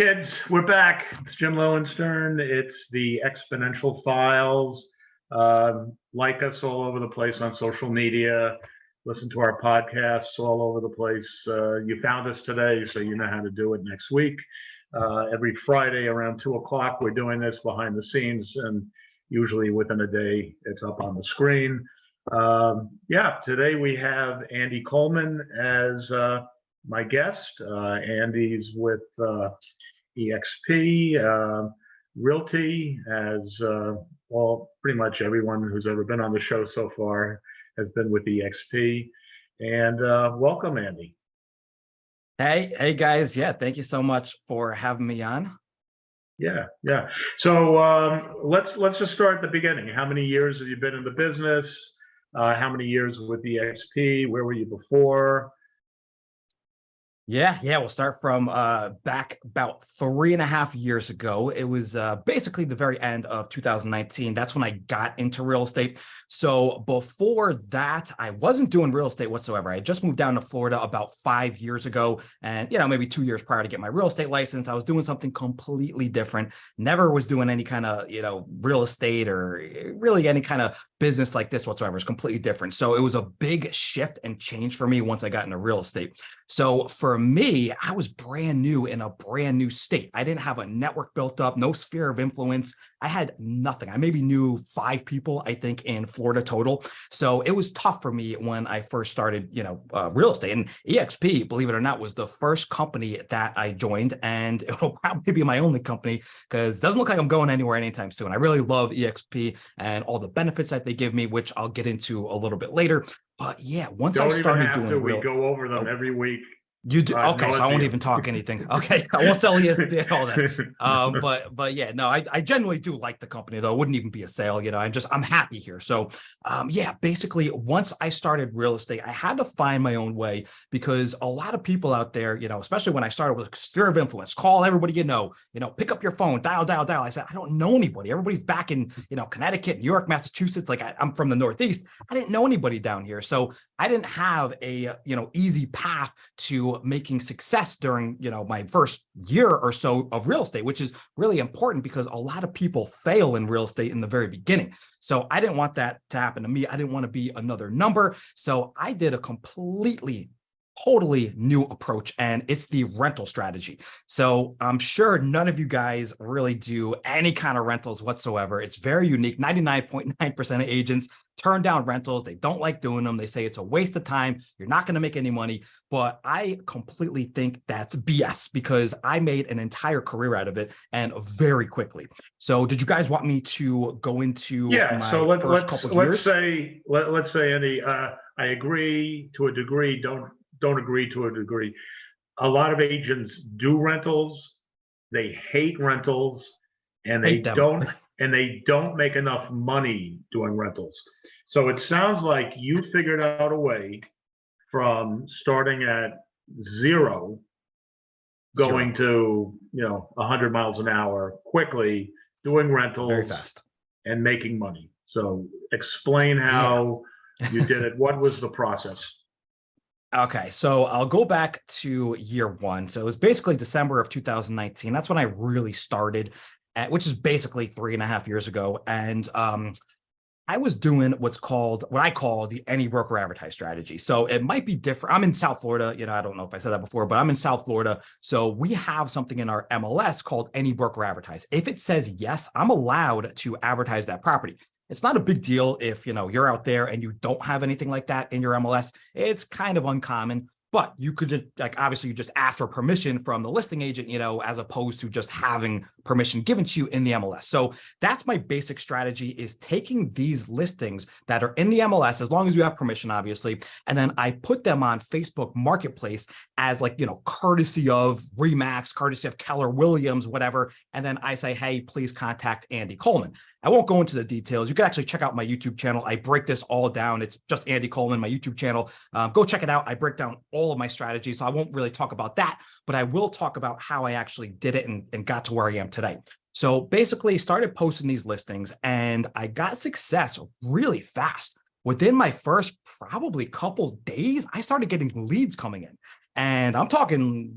Kids, we're back. It's Jim Lowenstern. It's the eXponential Files. Like us all over the place on social media. Listen to our podcasts all over the place. You found us today, so you know how to do it next week. Every Friday around 2 o'clock, we're doing this behind the scenes, and usually within a day, it's up on the screen. Today we have Andy Coleman as my guest. Andy's with EXP Realty, as pretty much everyone who's ever been on the show so far has been with EXP. And welcome, Andy. Hey guys. Yeah, thank you so much for having me on. Yeah. So let's just start at the beginning. How many years have you been in the business? How many years with EXP? Where were you before? Yeah, we'll start from back about 3.5 years ago. It was basically the very end of 2019. That's when I got into real estate. So before that, I wasn't doing real estate whatsoever. I just moved down to Florida about 5 years ago, and maybe 2 years prior to get my real estate license. I was doing something completely different. Never was doing any kind of real estate or really any kind of business like this whatsoever. It's completely different. So it was a big shift and change for me once I got into real estate. So for me, I was brand new in a brand new state. I didn't have a network built up, no sphere of influence. I had nothing. I maybe knew 5 people, I think, in Florida total. So it was tough for me when I first started, real estate. And EXP, believe it or not, was the first company that I joined, and it will probably be my only company because it doesn't look like I'm going anywhere anytime soon. I really love EXP and all the benefits that they give me, which I'll get into a little bit later. But yeah, once I started doing we go over them every week. You do? Okay, so I won't even talk anything. Okay, I won't tell you all that. But yeah, no, I genuinely do like the company, though. It wouldn't even be a sale, I'm happy here. So basically, once I started real estate, I had to find my own way because a lot of people out there, especially when I started with sphere of influence, call everybody pick up your phone, dial. I said, I don't know anybody. Everybody's back in, Connecticut, New York, Massachusetts. Like I'm from the Northeast. I didn't know anybody down here. So I didn't have a, easy path to making success during, my first year or so of real estate, which is really important because a lot of people fail in real estate in the very beginning. So I didn't want that to happen to me. I didn't want to be another number. So I did a totally new approach, and it's the rental strategy. So I'm sure none of you guys really do any kind of rentals whatsoever. It's very unique. 99.9% of agents turn down rentals. They don't like doing them. They say it's a waste of time. You're not going to make any money. But I completely think that's BS because I made an entire career out of it, and very quickly. So did you guys want me to go into my first couple of years? Let's say, Andy, I agree to a degree, don't agree to a degree. A lot of agents do rentals. They hate rentals, and they don't make enough money doing rentals. So it sounds like you figured out a way from starting at zero, going to 100 miles an hour quickly, doing rentals very fast and making money. So explain how you did it. What was the process? Okay, so I'll go back to year one. So it was basically December of 2019. That's when I really started, which is basically 3.5 years ago. And I was doing what I call the any broker advertise strategy. So it might be different. I'm in South Florida. I don't know if I said that before, but I'm in South Florida. So we have something in our MLS called any broker advertise. If it says yes, I'm allowed to advertise that property. It's not a big deal if, you're out there and you don't have anything like that in your MLS. It's kind of uncommon, but you could just obviously you just ask for permission from the listing agent, as opposed to just having permission given to you in the MLS. So that's my basic strategy, is taking these listings that are in the MLS, as long as you have permission, obviously. And then I put them on Facebook Marketplace as courtesy of Remax, courtesy of Keller Williams, whatever. And then I say, hey, please contact Andy Coleman. I won't go into the details. You can actually check out my YouTube channel. I break this all down. It's just Andy Coleman, my YouTube channel. Go check it out. I break down all of my strategies. So I won't really talk about that, but I will talk about how I actually did it and got to where I am today. So basically started posting these listings, and I got success really fast. Within my first probably couple days, I started getting leads coming in. And I'm talking,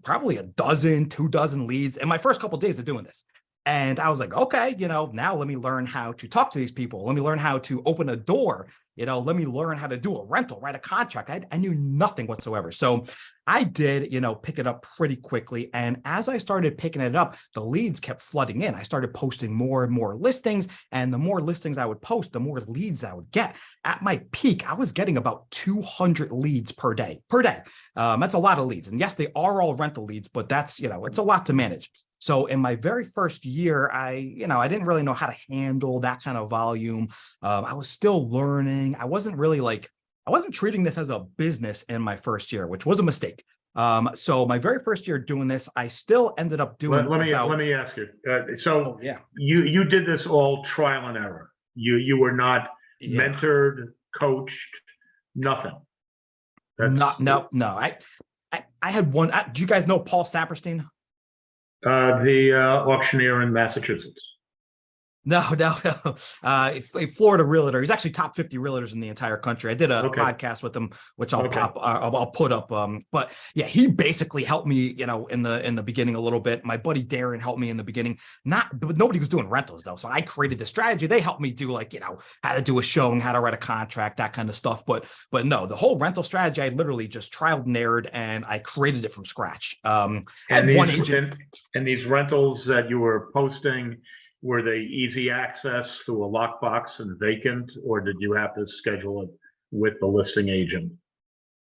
probably a dozen, 2 dozen leads in my first couple of days of doing this. And I was like, okay, now let me learn how to talk to these people. Let me learn how to open a door. Let me learn how to do a rental, write a contract. I knew nothing whatsoever. So I did, pick it up pretty quickly. And as I started picking it up, the leads kept flooding in. I started posting more and more listings. And the more listings I would post, the more leads I would get. At my peak, I was getting about 200 leads per day. That's a lot of leads. And yes, they are all rental leads, but that's, it's a lot to manage. So in my very first year, I didn't really know how to handle that kind of volume. I was still learning. I wasn't treating this as a business in my first year, which was a mistake. So my very first year doing this, I still ended up doing. Let me ask you. Oh, yeah. You did this all trial and error. You were not mentored, coached, nothing. No. I had one. Do you guys know Paul Saperstein? The auctioneer in Massachusetts. No. A Florida realtor. He's actually top 50 realtors in the entire country. I did a podcast with him, which I'll put up. But yeah, he basically helped me, in the beginning a little bit. My buddy Darren helped me in the beginning. But nobody was doing rentals though. So I created the strategy. They helped me do how to do a showing, how to write a contract, that kind of stuff. But no, the whole rental strategy, I literally just trialed and errored, and I created it from scratch. And these rentals that you were posting, were they easy access through a lockbox and vacant, or did you have to schedule it with the listing agent?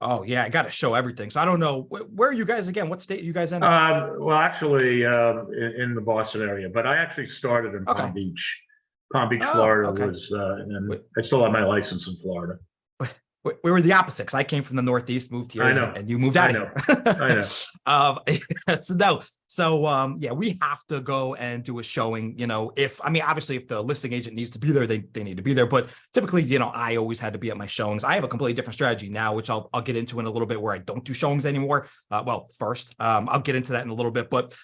Oh yeah, I got to show everything. So I don't know, where are you guys again? What state are you guys in? Well, actually, in the Boston area, but I actually started in Palm Beach. Palm Beach, Florida was, and I still have my license in Florida. We were the opposite, because I came from the Northeast, moved here, I know, and you moved out of here. I know. So yeah, we have to go and do a showing. Obviously, if the listing agent needs to be there, they need to be there. But typically, I always had to be at my showings. I have a completely different strategy now, which I'll get into in a little bit, where I don't do showings anymore. First, I'll get into that in a little bit. But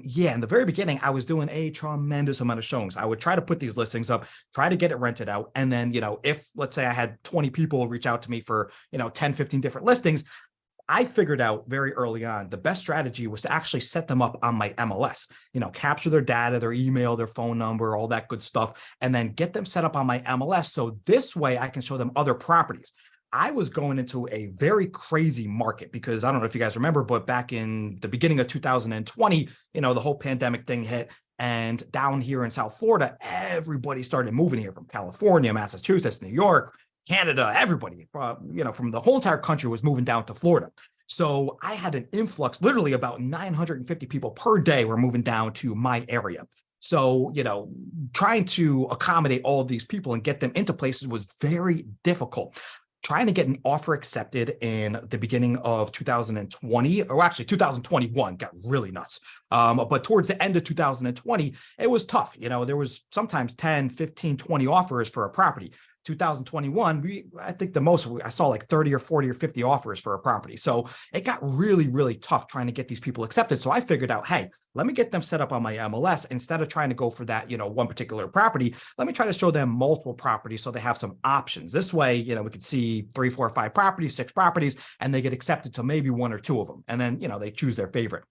yeah, in the very beginning, I was doing a tremendous amount of showings. I would try to put these listings up, try to get it rented out. And then, if let's say I had 20 people reach out to me for, 10, 15 different listings, I figured out very early on, the best strategy was to actually set them up on my MLS, capture their data, their email, their phone number, all that good stuff, and then get them set up on my MLS. So this way I can show them other properties. I was going into a very crazy market, because I don't know if you guys remember, but back in the beginning of 2020, the whole pandemic thing hit. And down here in South Florida, everybody started moving here from California, Massachusetts, New York, Canada, everybody, from the whole entire country was moving down to Florida. So I had an influx, literally about 950 people per day were moving down to my area. So, trying to accommodate all of these people and get them into places was very difficult. Trying to get an offer accepted in the beginning of 2020, or actually 2021, got really nuts. But towards the end of 2020, it was tough. There was sometimes 10, 15, 20 offers for a property. 2021, I think the most I saw like 30 or 40 or 50 offers for a property. So it got really, really tough trying to get these people accepted. So I figured out, hey, let me get them set up on my MLS instead of trying to go for that, one particular property. Let me try to show them multiple properties so they have some options. This way, we could see 3, 4, 5 properties, 6 properties, and they get accepted to maybe 1 or 2 of them. And then, they choose their favorite.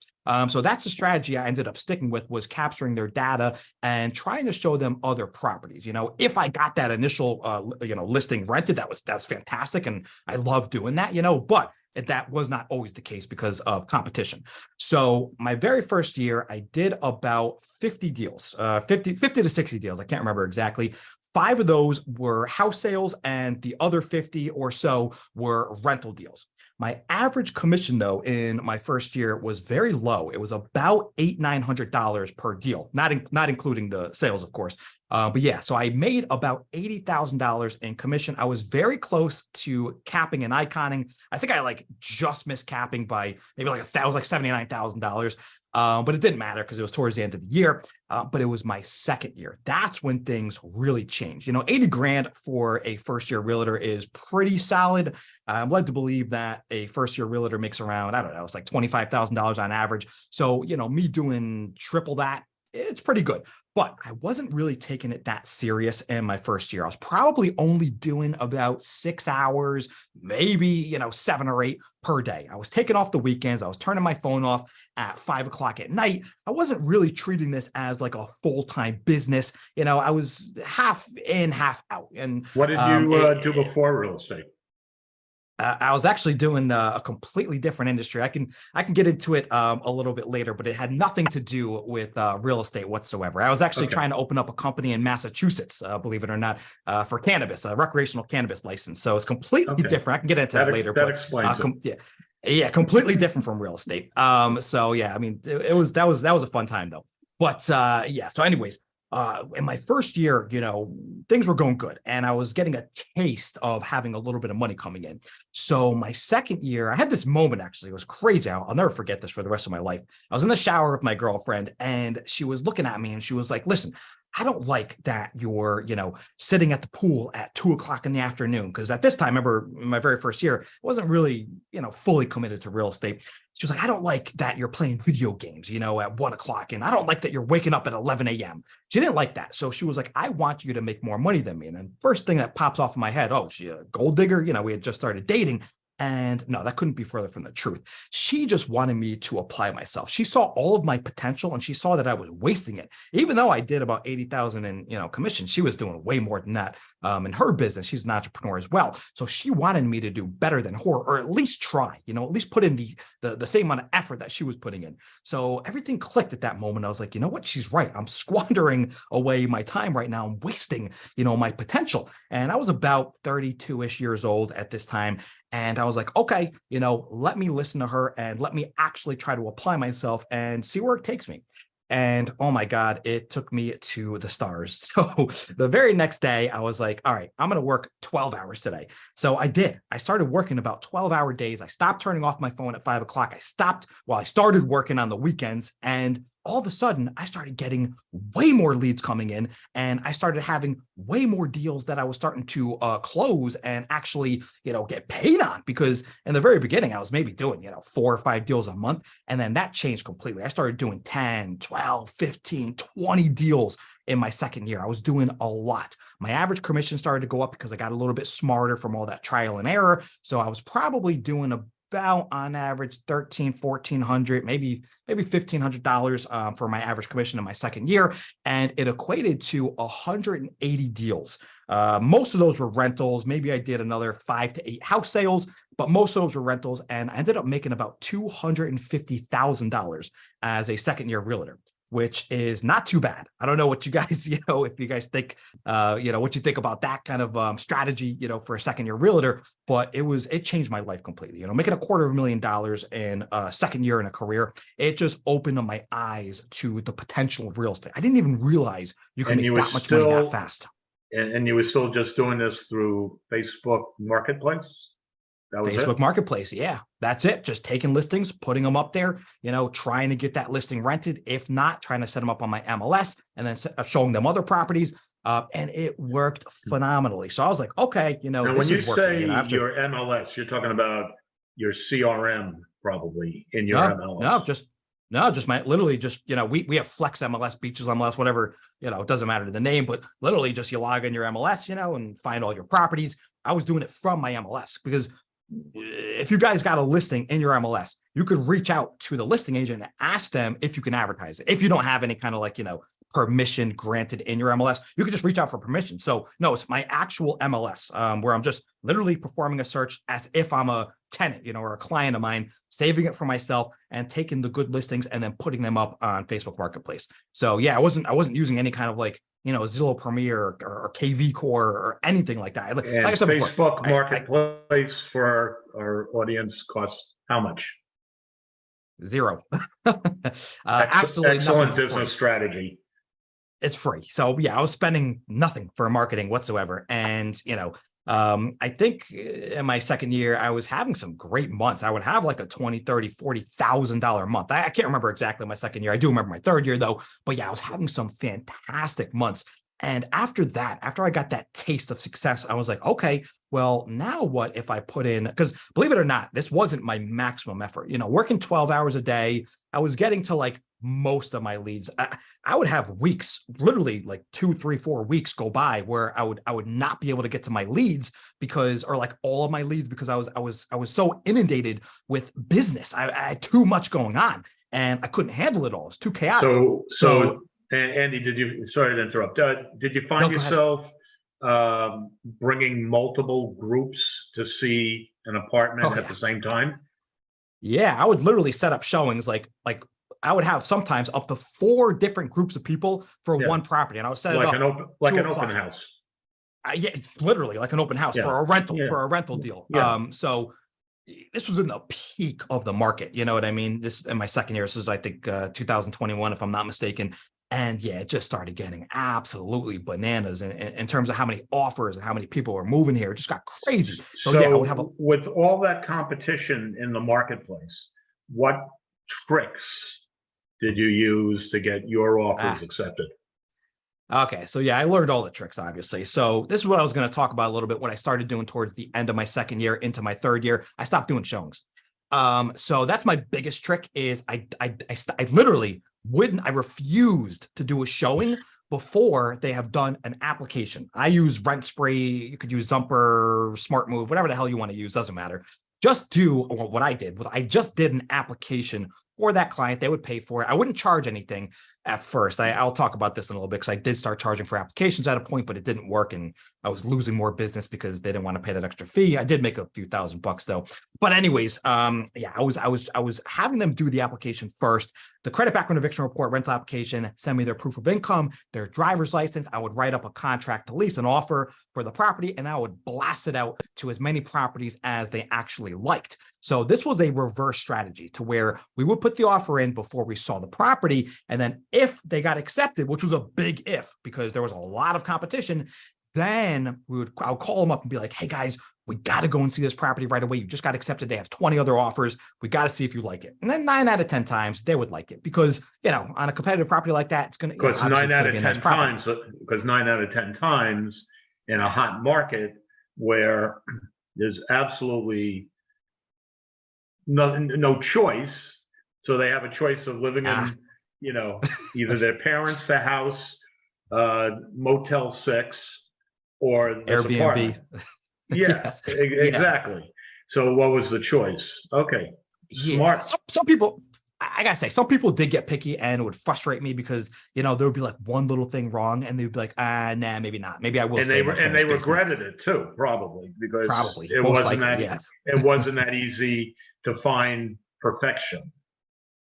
So that's the strategy I ended up sticking with, was capturing their data and trying to show them other properties. If I got that initial, listing rented, that's fantastic. And I love doing that, but that was not always the case because of competition. So my very first year, I did about 50 deals, 50 to 60 deals. I can't remember exactly. 5 of those were house sales, and the other 50 or so were rental deals. My average commission, though, in my first year was very low. It was about $800-900 per deal, not including the sales, of course. But yeah, so I made about $80,000 in commission. I was very close to capping and iconing. I think I just missed capping by maybe $79,000. But it didn't matter because it was towards the end of the year. But it was my second year. That's when things really changed. $80,000 for a first-year realtor is pretty solid. I'm led to believe that a first-year realtor makes around, I don't know, it's like $25,000 on average. So, me doing triple that it's pretty good. But I wasn't really taking it that serious in my first year. I was probably only doing about 6 hours, maybe, 7 or 8 per day. I was taking off the weekends. I was turning my phone off at 5 o'clock at night. I wasn't really treating this as like a full-time business. I was half in, half out. And what did you do before real estate? I was actually doing a completely different industry. I can get into it a little bit later, but it had nothing to do with real estate whatsoever. I was actually trying to open up a company in Massachusetts, believe it or not, for cannabis, a recreational cannabis license. So it's completely different. I can get into that later. That explains it. Yeah, completely different from real estate. So yeah, I mean, that was a fun time though. But yeah. So anyways. In my first year, things were going good and I was getting a taste of having a little bit of money coming in. So my second year, I had this moment, actually, it was crazy. I'll never forget this for the rest of my life. I was in the shower with my girlfriend and she was looking at me and she was like, listen, I don't like that you're, sitting at the pool at 2 o'clock in the afternoon. Cause at this time, remember in my very first year, I wasn't really, fully committed to real estate. She was like, I don't like that you're playing video games, at 1 o'clock. And I don't like that you're waking up at 11 a.m. She didn't like that. So she was like, I want you to make more money than me. And then first thing that pops off in my head, oh, she a gold digger? We had just started dating. And no, that couldn't be further from the truth. She just wanted me to apply myself. She saw all of my potential and she saw that I was wasting it. Even though I did about 80,000 in, commission, she was doing way more than that in her business. She's an entrepreneur as well. So she wanted me to do better than her, or at least try, at least put in the same amount of effort that she was putting in. So everything clicked at that moment. I was like, you know what? She's right. I'm squandering away my time right now. I'm wasting, my potential. And I was about 32-ish years old at this time. And I was like, okay, let me listen to her and let me actually try to apply myself and see where it takes me. And oh my God, it took me to the stars. So the very next day I was like, all right, I'm going to work 12 hours today. So I did. I started working about 12-hour days. I stopped turning off my phone at 5 o'clock. I started working on the weekends, and all of a sudden I started getting way more leads coming in, and I started having way more deals that I was starting to close and actually, get paid on, because in the very beginning I was maybe doing, 4 or 5 deals a month. And then that changed completely. I started doing 10, 12, 15, 20 deals in my second year. I was doing a lot. My average commission started to go up because I got a little bit smarter from all that trial and error. So I was probably doing about on average $1,400, maybe $1,500 for my average commission in my second year. And it equated to 180 deals. Most of those were rentals. Maybe I did another 5 to 8 house sales, but most of those were rentals. And I ended up making about $250,000 as a second year realtor, which is not too bad. I don't know what you guys, if you guys think, what you think about that kind of strategy, for a second year realtor, but it changed my life completely. Making $250,000 in a second year in a career, it just opened up my eyes to the potential of real estate. I didn't even realize you could make that much money that fast. And you were still just doing this through Facebook Marketplace? Facebook Marketplace. Yeah, that's it. Just taking listings, putting them up there, trying to get that listing rented. If not, trying to set them up on my MLS and then showing them other properties. And it worked phenomenally. So I was like, okay, now, this is working. When you say your MLS, you're talking about your CRM probably in your MLS. Just we have Flex MLS, Beaches MLS, whatever, it doesn't matter to the name, but literally just you log in your MLS, and find all your properties. I was doing it from my MLS because if you guys got a listing in your MLS, you could reach out to the listing agent and ask them if you can advertise it. If you don't have any kind of permission granted in your MLS, you can just reach out for permission. So no, it's my actual MLS where I'm just literally performing a search as if I'm a tenant, or a client of mine, saving it for myself and taking the good listings and then putting them up on Facebook Marketplace. So yeah, I wasn't using any kind of Zillow Premier or KV Core or anything like that. Like I said Facebook before, Marketplace for our audience costs how much? Zero. Absolutely excellent business strategy. It's free. So yeah, I was spending nothing for marketing whatsoever. And, I think in my second year, I was having some great months. I would have like a $20,000, $30,000, $40,000 a month. I can't remember exactly my second year. I do remember my third year though, but yeah, I was having some fantastic months. And after I got that taste of success, I was like, okay, well, now what if I put in, because believe it or not, this wasn't my maximum effort, working 12 hours a day. I was getting to most of my leads. I would have weeks, literally like 2, 3, 4 weeks go by where I would not be able to get to my leads because, or like all of my leads, because I was so inundated with business. I had too much going on and I couldn't handle it all. It's too chaotic. So Andy, sorry to interrupt. Did you find yourself bringing multiple groups to see an apartment at the same time? Yeah, I would literally set up showings like I would have sometimes up to 4 different groups of people for one property, and I would set it up like an open house. Yeah, it's literally like an open house for a rental deal. So this was in the peak of the market. You know what I mean? This in my second year. This is, I think, 2021, if I'm not mistaken. And yeah, it just started getting absolutely bananas in terms of how many offers and how many people were moving here. It just got crazy. So yeah, I would have with all that competition in the marketplace, what tricks did you use to get your offers accepted? Okay, so yeah, I learned all the tricks, obviously. So this is what I was going to talk about a little bit. What I started doing towards the end of my second year into my third year, I stopped doing showings. So that's my biggest trick is I literally I refused to do a showing before they have done an application. I use Rentspree, you could use Zumper, Smart Move, whatever the hell you want to use, doesn't matter. Just do what I did. I just did an application for that client. They would pay for it. I wouldn't charge anything at first. I'll talk about this in a little bit because I did start charging for applications at a point, but it didn't work. And I was losing more business because they didn't want to pay that extra fee. I did make a few $1,000 though. But anyways, yeah, I was having them do the application first, the credit background eviction report, rental application, send me their proof of income, their driver's license. I would write up a contract to lease, an offer for the property, and I would blast it out to as many properties as they actually liked. So this was a reverse strategy to where we would put the offer in before we saw the property. And then if they got accepted, which was a big if, because there was a lot of competition, then I would call them up and be like, hey guys, we got to go and see this property right away. You just got accepted. They have 20 other offers. We got to see if you like it. And then 9 out of 10 times they would like it because, you know, on a competitive property like that, it's going to, because 9 out of 10 times, because 9 out of 10 times in a hot market where there's absolutely no choice. So they have a choice of living in, you know, either their parents' house, Motel 6, or Airbnb. Yeah, yes. Exactly. Yeah. So what was the choice? Okay. Smart. Yeah. Some people, I gotta say, some people did get picky and it would frustrate me because, you know, there would be like one little thing wrong and they'd be like, nah, maybe not. Maybe I will. And they regretted it too, probably, because it wasn't that easy to find perfection.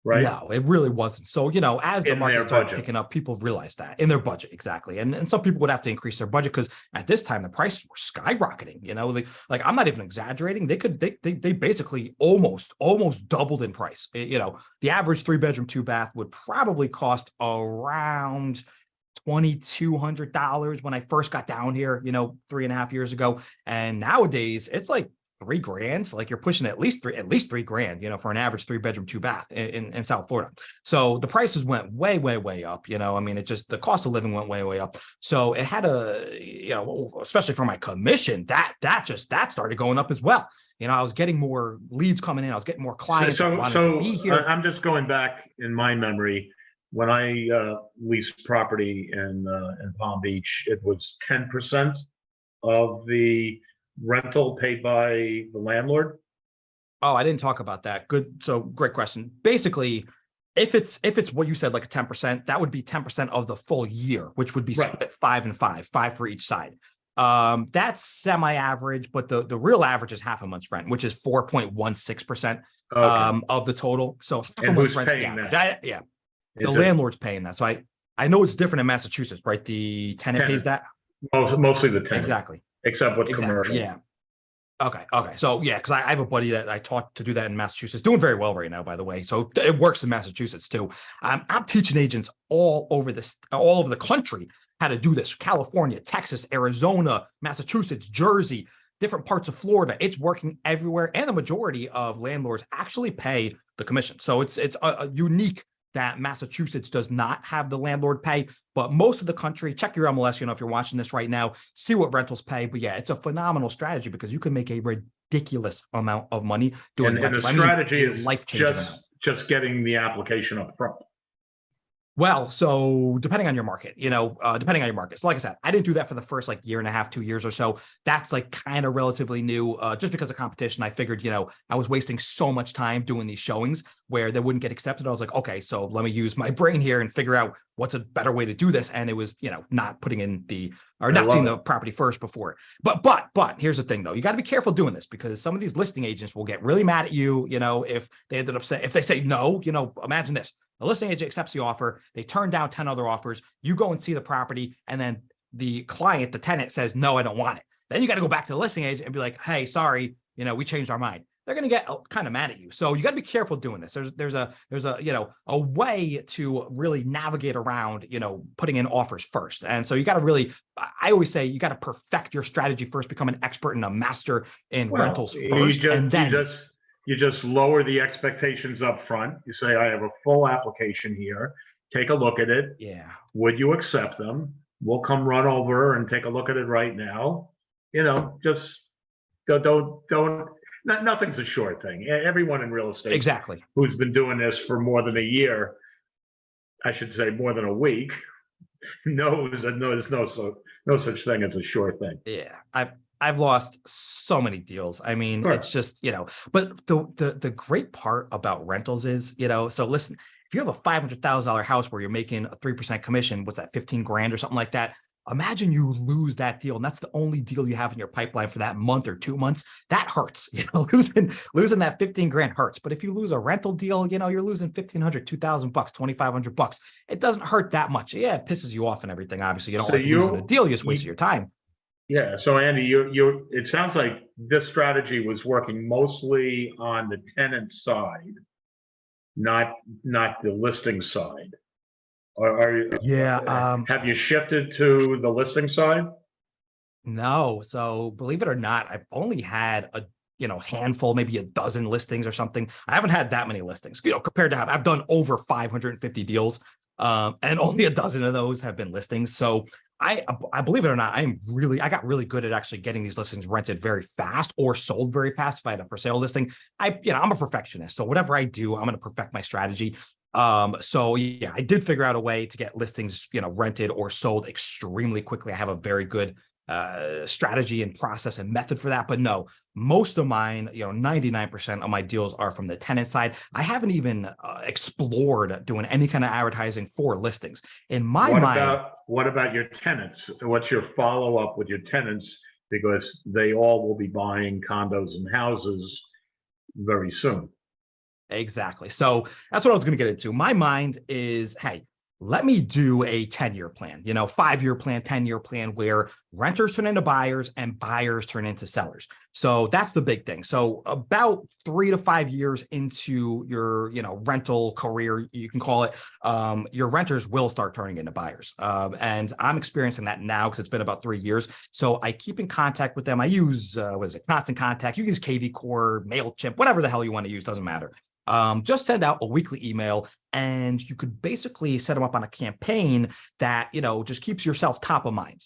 Right? No, it really wasn't. So, you know, as the market started picking up, people realized that in their budget. Exactly. And some people would have to increase their budget because at this time, the prices were skyrocketing. You know, like I'm not even exaggerating. They basically almost doubled in price. You know, the average 3-bedroom, 2-bath would probably cost around $2,200 when I first got down here, you know, 3.5 years ago. And nowadays it's like $3,000. Like you're pushing at least $3,000, you know, for an average 3-bedroom, 2-bath in South Florida. So the prices went way up, you know. I mean, the cost of living went way up. So it had you know, especially for my commission, that started going up as well. You know, I was getting more leads coming in. I was getting more clients that wanted to be here. I'm just going back in my memory. When I leased property in Palm Beach, it was 10% of the rental paid by the landlord. Oh, I didn't talk about that. Good. So great question. Basically, if it's what you said, like a 10%, that would be 10% of the full year, which would be split 5 and 5 for each side. That's semi-average, but the real average is half a month's rent, which is 4.16% of the total. So half a month's rent's the average. Yeah. The landlord's paying that. So I know it's different in Massachusetts, right? The tenant pays that. Mostly the tenant. Exactly. Except with commercial. Yeah. Okay. So yeah, because I have a buddy that I taught to do that in Massachusetts, doing very well right now, by the way. So it works in Massachusetts too. I'm teaching agents all over the country how to do this. California, Texas, Arizona, Massachusetts, Jersey, different parts of Florida. It's working everywhere, and the majority of landlords actually pay the commission. So it's a unique that Massachusetts does not have the landlord pay, but most of the country, check your MLS, you know, if you're watching this right now, see what rentals pay. But yeah, it's a phenomenal strategy because you can make a ridiculous amount of money doing rentals. And the strategy is life-changing. Just getting the application up front. Well, so depending on your market, depending on your market. So like I said, I didn't do that for the first like year and a half, 2 years or so. That's like kind of relatively new, just because of competition. I figured, I was wasting so much time doing these showings where they wouldn't get accepted. I was like, okay, so let me use my brain here and figure out what's a better way to do this. And it was, not putting in or I not seeing love the it. property first before. But here's the thing though, you got to be careful doing this because some of these listing agents will get really mad at you, if they ended up saying, if they say no, imagine this. The listing agent accepts the offer. They turn down 10 other offers. You go and see the property. And then the client, the tenant says, no, I don't want it. Then you got to go back to the listing agent and be like, hey, sorry, we changed our mind. They're going to get kind of mad at you. So you got to be careful doing this. There's a way to really navigate around, putting in offers first. And so you got to really, I always say you got to perfect your strategy first, become an expert and a master in Well, rentals first. And then you just lower the expectations up front. You say, I have a full application here. Take a look at it. yeah, Would you accept them? We'll come run over and take a look at it right now. Just don't. Nothing's a sure thing. Everyone in real estate exactly. who's been doing this for more than a year, I should say more than a week, knows that there's no such thing as a sure thing. Yeah, I've lost so many deals. I mean, Sure. it's just, but the great part about rentals is, so listen, if you have a $500,000 house where you're making a 3% commission, what's that, 15 grand or something like that? Imagine you lose that deal, and that's the only deal you have in your pipeline for that month or 2 months. That hurts. Losing that 15 grand hurts. But if you lose a rental deal, you're losing 1,500, 2,000 bucks, 2,500 bucks. It doesn't hurt that much. Yeah, it pisses you off and everything. Obviously, you don't So like losing a deal. You just wasted your time. Yeah. So Andy, it sounds like this strategy was working mostly on the tenant side, not the listing side. Yeah. Have you shifted to the listing side? No. So believe it or not, I've only had a handful, maybe a dozen listings or something. I haven't had that many listings, compared to I've done over 550 deals. And only a dozen of those have been listings. So I believe it or not, I got really good at actually getting these listings rented very fast or sold very fast. If I had a for sale listing, I'm a perfectionist. So whatever I do, I'm going to perfect my strategy. So yeah, I did figure out a way to get listings, rented or sold extremely quickly. I have a very good strategy and process and method for that. But no, most of mine, 99% of my deals are from the tenant side. I haven't even explored doing any kind of advertising for listings. In my mind, what about your tenants? What's your follow up with your tenants? Because they all will be buying condos and houses very soon. exactly. So that's what I was going to get into. My mind is, hey, let me do a 10-year plan, 5-year plan, 10-year plan where renters turn into buyers and buyers turn into sellers. So that's the big thing. So about 3 to 5 years into your, rental career, you can call it, your renters will start turning into buyers. And I'm experiencing that now because it's been about 3 years. So I keep in contact with them. I use, Constant Contact. You use KV Core, MailChimp, whatever the hell you want to use, doesn't matter. Just send out a weekly email and you could basically set them up on a campaign that, just keeps yourself top of mind.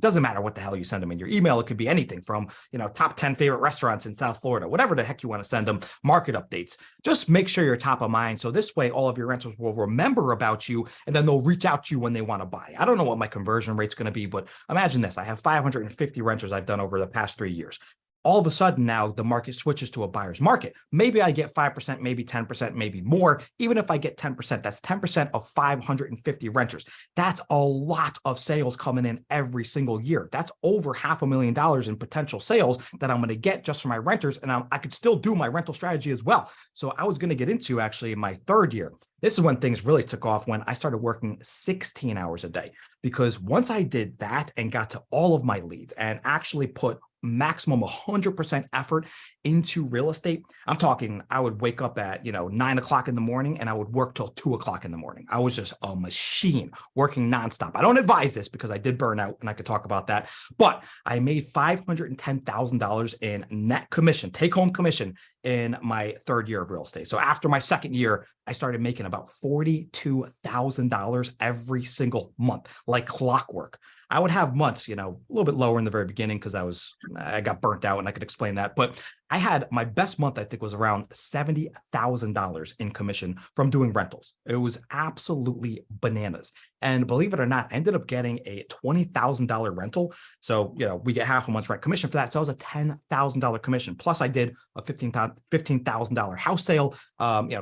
Doesn't matter what the hell you send them in your email. It could be anything from, top 10 favorite restaurants in South Florida, whatever the heck you want to send them, market updates. Just make sure you're top of mind. So this way, all of your renters will remember about you and then they'll reach out to you when they want to buy. I don't know what my conversion rate's going to be, but imagine this. I have 550 renters I've done over the past 3 years. All of a sudden now the market switches to a buyer's market. Maybe I get 5%, maybe 10%, maybe more. Even if I get 10%, that's 10% of 550 renters. That's a lot of sales coming in every single year. That's over $500,000 in potential sales that I'm going to get just from my renters. And I could still do my rental strategy as well. So I was going to get into actually my 3rd year. This is when things really took off, when I started working 16 hours a day, because once I did that and got to all of my leads and actually put maximum 100% effort into real estate. I'm talking, I would wake up at, 9 o'clock in the morning and I would work till 2 o'clock in the morning. I was just a machine working nonstop. I don't advise this because I did burn out and I could talk about that, but I made $510,000 in net commission, take home commission in my 3rd year of real estate. So after my 2nd year, I started making about $42,000 every single month, like clockwork. I would have months, a little bit lower in the very beginning because I got burnt out and I could explain that. But I had my best month, I think, was around $70,000 in commission from doing rentals. It was absolutely bananas. And believe it or not, I ended up getting a $20,000 rental. So, we get half a month's rent commission for that. So it was a $10,000 commission. Plus I did a $15,000 house sale,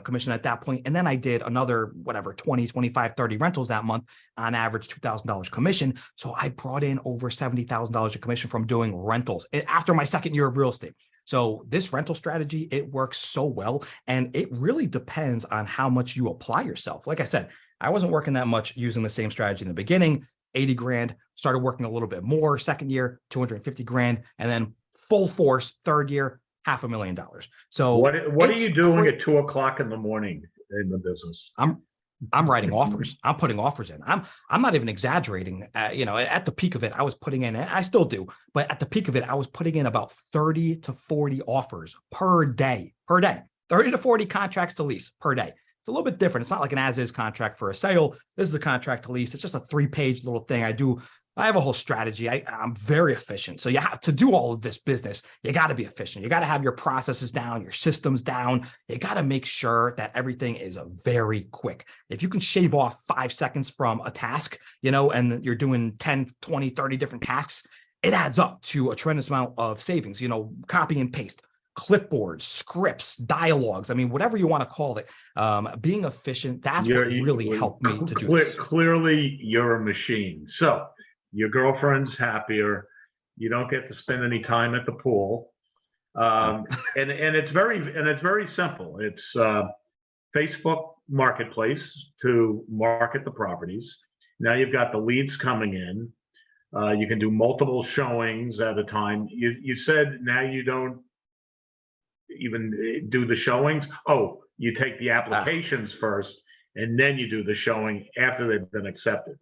commission at that point. And then I did another, 20, 25, 30 rentals that month, on average $2,000 commission. So I brought in over $70,000 in commission from doing rentals after my second year of real estate. So this rental strategy, it works so well. And it really depends on how much you apply yourself. Like I said, I wasn't working that much using the same strategy in the beginning, 80 grand, started working a little bit more, second year, 250 grand, and then full force, third year, $500,000. So what are you doing at 2:00 in the morning in the business? I'm writing offers. I'm putting offers in. I'm not even exaggerating. At the peak of it, I was putting in, I still do, but at the peak of it, I was putting in about 30 to 40 offers per day, 30 to 40 contracts to lease per day. It's a little bit different. It's not like an as-is contract for a sale. This is a contract to lease. It's just a 3-page little thing. I have a whole strategy. I'm very efficient. So you have to do all of this business. You got to be efficient. You got to have your processes down, your systems down. You got to make sure that everything is very quick. If you can shave off 5 seconds from a task, and you're doing 10, 20, 30 different tasks, it adds up to a tremendous amount of savings, copy and paste, clipboards, scripts, dialogues. I mean, whatever you want to call it, being efficient, that's what really helped me to do this. Clearly, you're a machine. So your girlfriend's happier. You don't get to spend any time at the pool. And it's very simple. It's Facebook Marketplace to market the properties. Now you've got the leads coming in. You can do multiple showings at a time. You said now you don't even do the showings. Oh, you take the applications first, and then you do the showing after they've been accepted.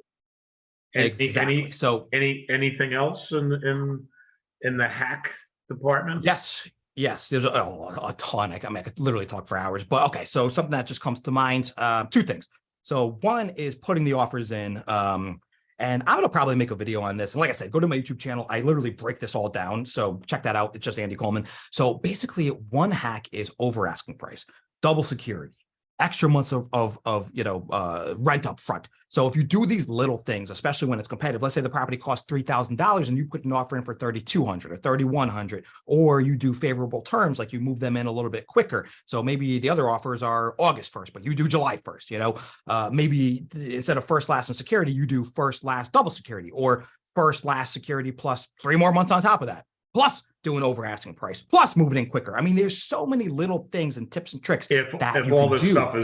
Exactly. So anything else in the hack department? Yes. There's a ton. I could literally talk for hours, but okay. So something that just comes to mind, 2 things. So one is putting the offers in. And I'm going to probably make a video on this. And like I said, go to my YouTube channel. I literally break this all down. So check that out. It's just Andy Coleman. So basically one hack is over asking price, double security, extra months of rent up front. So if you do these little things, especially when it's competitive, let's say the property costs $3,000 and you put an offer in for $3,200 or $3,100, or you do favorable terms, like you move them in a little bit quicker. So maybe the other offers are August 1st, but you do July 1st, maybe instead of first, last, and security, you do first, last, double security, or first, last, security plus 3 more months on top of that, plus doing over asking price, plus moving in quicker. I mean, there's so many little things and tips and tricks if all this stuff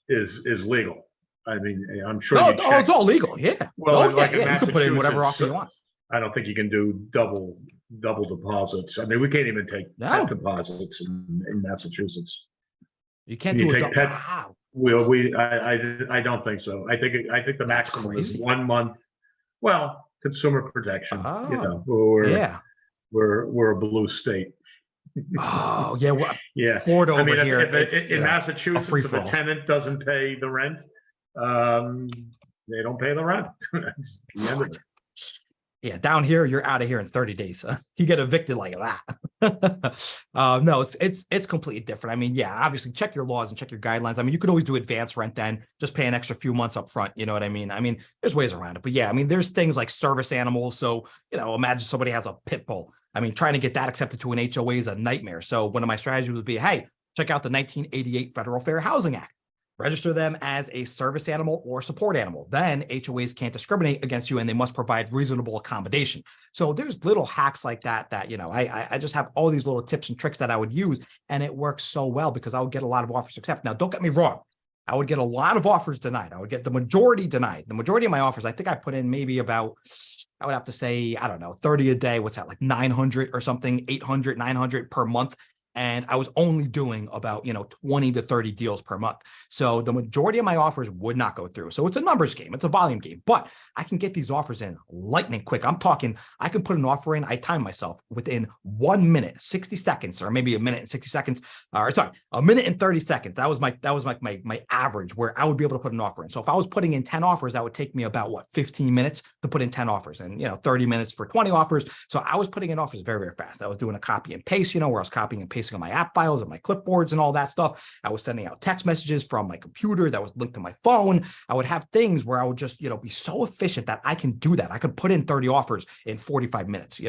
is legal. I mean, I'm sure. It's all legal. Yeah. Well, you can put in whatever offer you want. I don't think you can do double deposits. I mean, we can't even take pet deposits in Massachusetts. You can't do a pet. Wow. I don't think so. I think the maximum is 1 month. Well, consumer protection. We're a blue state. Oh yeah, well, yeah. Florida over here. In Massachusetts, if a tenant doesn't pay the rent, they don't pay the rent. That's the end of it. Yeah, down here, you're out of here in 30 days. You get evicted like that. No, it's completely different. I mean, yeah, obviously check your laws and check your guidelines. I mean, you could always do advance rent then, just pay an extra few months up front. You know what I mean? I mean, there's ways around it. But yeah, I mean, there's things like service animals. So, imagine somebody has a pit bull. I mean, trying to get that accepted to an HOA is a nightmare. So one of my strategies would be, hey, check out the 1988 Federal Fair Housing Act. Register them as a service animal or support animal. Then HOAs can't discriminate against you and they must provide reasonable accommodation. So there's little hacks like that, I just have all these little tips and tricks that I would use, and it works so well because I would get a lot of offers accepted. Now, don't get me wrong. I would get a lot of offers denied. I would get the majority denied. The majority of my offers, I think I put in maybe about, I would have to say, I don't know, 30 a day. What's that, like 900 or something, 800, 900 per month. And I was only doing about, 20 to 30 deals per month. So the majority of my offers would not go through. So it's a numbers game. It's a volume game, but I can get these offers in lightning quick. I'm talking, I can put an offer in. I time myself within 1 minute, 60 seconds, or maybe a minute and 60 seconds, or sorry, a minute and 30 seconds. That was my average where I would be able to put an offer in. So if I was putting in 10 offers, that would take me about 15 minutes to put in 10 offers and, 30 minutes for 20 offers. So I was putting in offers very, very fast. I was doing a copy and paste, where I was copying and pasting pasting on my app files and my clipboards and all that stuff. I was sending out text messages from my computer that was linked to my phone. I would have things where I would just, be so efficient that I can do that. I could put in 30 offers in 45 minutes,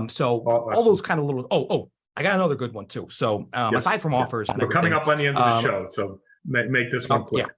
So all those kind of little, I got another good one too. So aside from offers and we're coming up on the end of the show, so make this one quick. Yeah.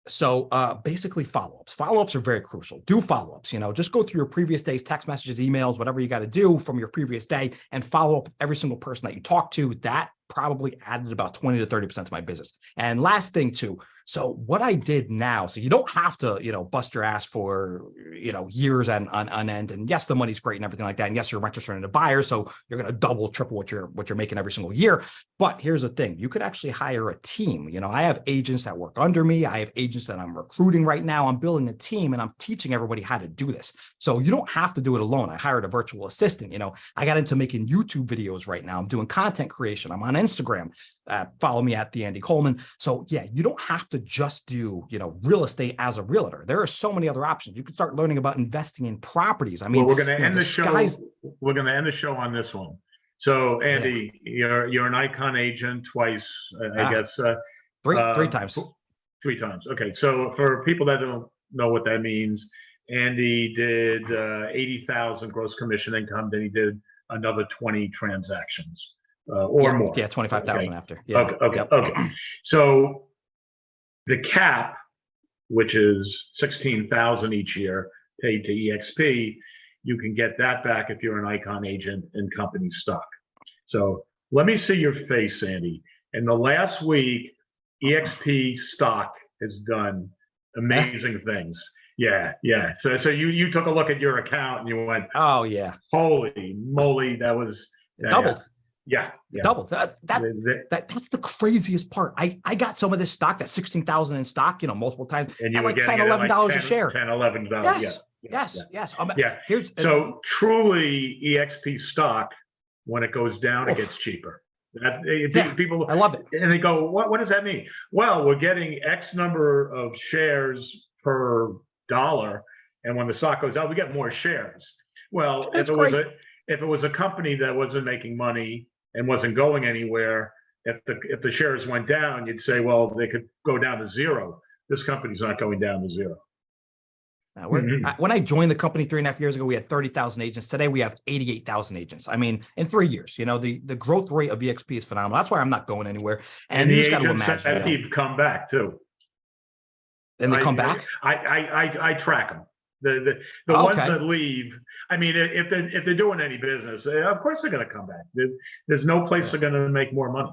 So basically follow-ups. Follow-ups are very crucial. Do follow-ups, just go through your previous day's text messages, emails, whatever you got to do from your previous day and follow up with every single person that you talk to. That probably added about 20 to 30% to my business. And last thing too, so what I did now, so you don't have to, bust your ass for, years on end. And yes, the money's great and everything like that. And yes, your renters turn into buyers. So you're going to double, triple what you're making every single year. But here's the thing, you could actually hire a team. I have agents that work under me. I have agents that I'm recruiting right now. I'm building a team and I'm teaching everybody how to do this. So you don't have to do it alone. I hired a virtual assistant. I got into making YouTube videos right now. I'm doing content creation. I'm on Instagram. Follow me at the Andy Coleman. So yeah, you don't have to just do, real estate as a realtor. There are so many other options. You can start learning about investing in properties. I mean, we're going to end the show. We're going to end the show on this one. So Andy, you're an Icon agent twice, I guess. Three times. 3 times. Okay. So for people that don't know what that means, Andy did 80,000 gross commission income. Then he did another 20 transactions. Or more. Yeah, 25,000 after. Yeah. Okay. So the cap, which is 16,000 each year paid to EXP, you can get that back if you're an Icon agent in company stock. So let me see your face, Andy. In the last week, EXP stock has done amazing things. Yeah. So you took a look at your account and you went, oh yeah, holy moly, that was doubled. Yeah. Doubled. That's the craziest part. I got some of this stock, that 16,000 in stock, multiple times, and you at were like getting $10, $11 a share. $10, $11. Yes. So truly, EXP stock, when it goes down, it gets cheaper. People, I love it. And they go, what does that mean? Well, we're getting X number of shares per dollar, and when the stock goes out, we get more shares. Well, if it was a company that wasn't making money and wasn't going anywhere, if the shares went down, you'd say, well, they could go down to zero. This company's not going down to zero. When I joined the company 3.5 years ago, we had 30,000 agents. Today, we have 88,000 agents. I mean, in 3 years, the growth rate of EXP is phenomenal. That's why I'm not going anywhere. And you just got to imagine. They've come back too. And they come back? I track them. The ones that leave, I mean, if they're doing any business, of course they're going to come back. There's no place they're going to make more money.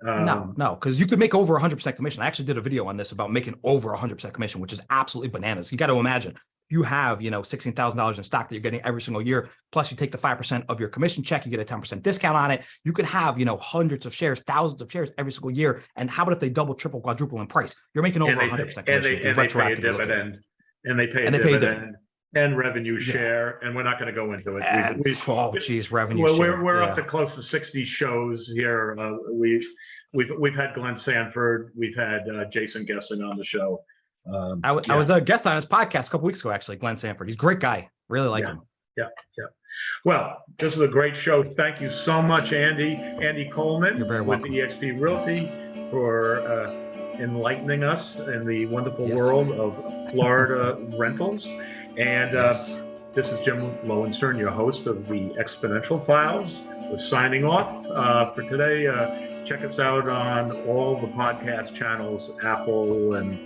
No, because you could make over 100% commission. I actually did a video on this about making over 100% commission, which is absolutely bananas. You got to imagine you have, $16,000 in stock that you're getting every single year. Plus you take the 5% of your commission check, you get a 10% discount on it. You could have, hundreds of shares, thousands of shares every single year. And how about if they double, triple, quadruple in price? You're making over 100% commission. And they pay a dividend. And they pay a dividend and revenue share, and we're not going to go into it. Revenue share. We're up to close to 60 shows here. We've had Glenn Sanford, we've had Jason Guessing on the show. I was a guest on his podcast a couple weeks ago, actually. Glenn Sanford, he's a great guy. Really like him. Yeah. Well, this is a great show. Thank you so much, Andy Coleman. You're very welcome. With eXp Realty for enlightening us in the wonderful world of Florida rentals. And this is Jim Lowenstern, your host of the eXponential Files. We're signing off for today. Check us out on all the podcast channels, Apple and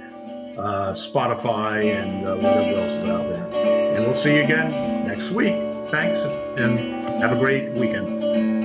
Spotify and whatever else is out there. And we'll see you again next week. Thanks, and have a great weekend.